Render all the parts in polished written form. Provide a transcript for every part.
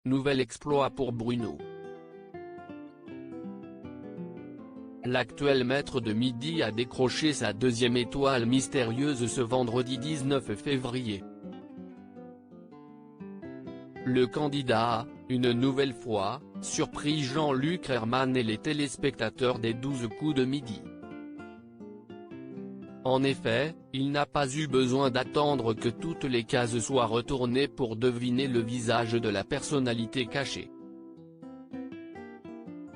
Nouvel exploit pour Bruno. L'actuel maître de midi a décroché sa deuxième étoile mystérieuse ce vendredi 19 février. Le candidat a, une nouvelle fois, surpris Jean-Luc Reichmann et les téléspectateurs des 12 coups de midi. En effet, il n'a pas eu besoin d'attendre que toutes les cases soient retournées pour deviner le visage de la personnalité cachée.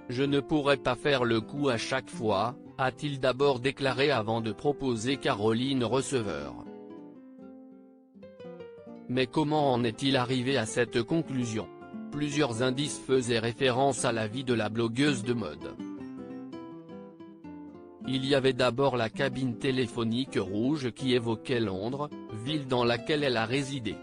Je ne pourrais pas faire le coup à chaque fois, a-t-il d'abord déclaré avant de proposer Caroline Receveur. Mais comment en est-il arrivé à cette conclusion? Plusieurs indices faisaient référence à la vie de la blogueuse de mode. Il y avait d'abord la cabine téléphonique rouge qui évoquait Londres, ville dans laquelle elle a résidé.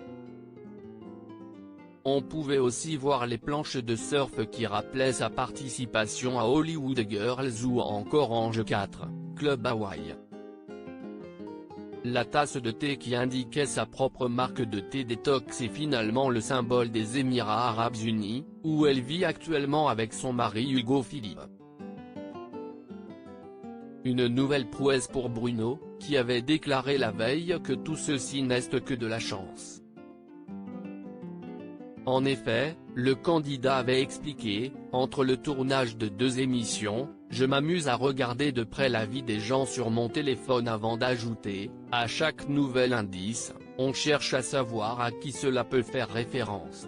On pouvait aussi voir les planches de surf qui rappelaient sa participation à Hollywood Girls ou encore Ange 4, Club Hawaï. La tasse de thé qui indiquait sa propre marque de thé détox est finalement le symbole des Émirats Arabes Unis, où elle vit actuellement avec son mari Hugo Philippe. Une nouvelle prouesse pour Bruno, qui avait déclaré la veille que tout ceci n'est que de la chance. En effet, le candidat avait expliqué, entre le tournage de 2 émissions, je m'amuse à regarder de près la vie des gens sur mon téléphone avant d'ajouter, à chaque nouvel indice, on cherche à savoir à qui cela peut faire référence.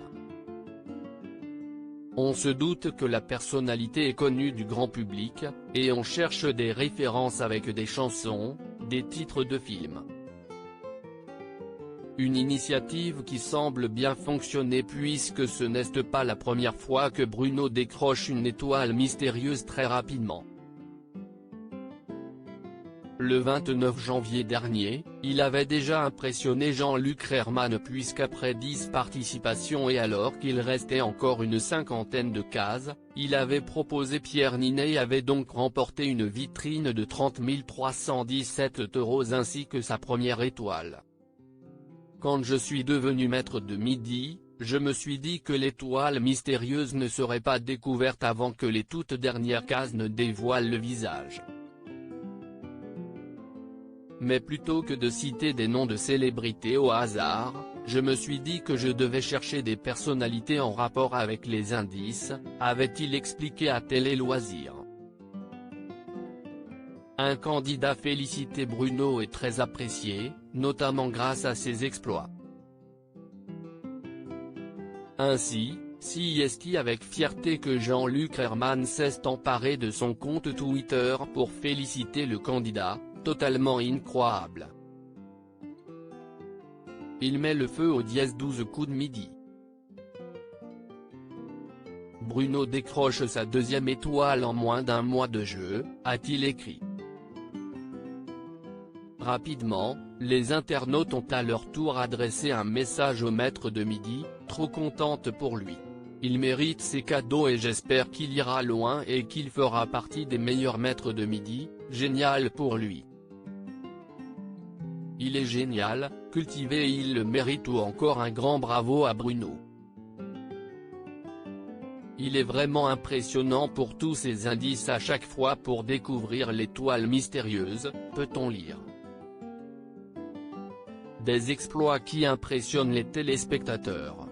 On se doute que la personnalité est connue du grand public, et on cherche des références avec des chansons, des titres de films. Une initiative qui semble bien fonctionner puisque ce n'est pas la première fois que Bruno décroche une étoile mystérieuse très rapidement. Le 29 janvier dernier, il avait déjà impressionné Jean-Luc Reichmann puisqu'après 10 participations et alors qu'il restait encore une 50aine de cases, il avait proposé Pierre Ninet et avait donc remporté une vitrine de 30 317 € ainsi que sa première étoile. Quand je suis devenu maître de midi, je me suis dit que l'étoile mystérieuse ne serait pas découverte avant que les toutes dernières cases ne dévoilent le visage. Mais plutôt que de citer des noms de célébrités au hasard, je me suis dit que je devais chercher des personnalités en rapport avec les indices, avait-il expliqué à Télé Loisirs. Un candidat félicité Bruno est très apprécié, notamment grâce à ses exploits. Ainsi, est avec fierté que Jean-Luc Reichmann s'est emparé de son compte Twitter pour féliciter le candidat, totalement incroyable. Il met le feu au 12 coups de midi. Bruno décroche sa deuxième étoile en moins d'un mois de jeu, a-t-il écrit. Rapidement, les internautes ont à leur tour adressé un message au maître de midi, trop contente pour lui. Il mérite ses cadeaux et j'espère qu'il ira loin et qu'il fera partie des meilleurs maîtres de midi, génial pour lui. Il est génial, cultivé et il le mérite ou encore un grand bravo à Bruno. Il est vraiment impressionnant pour tous ces indices à chaque fois pour découvrir l'étoile mystérieuse, peut-on lire. Des exploits qui impressionnent les téléspectateurs.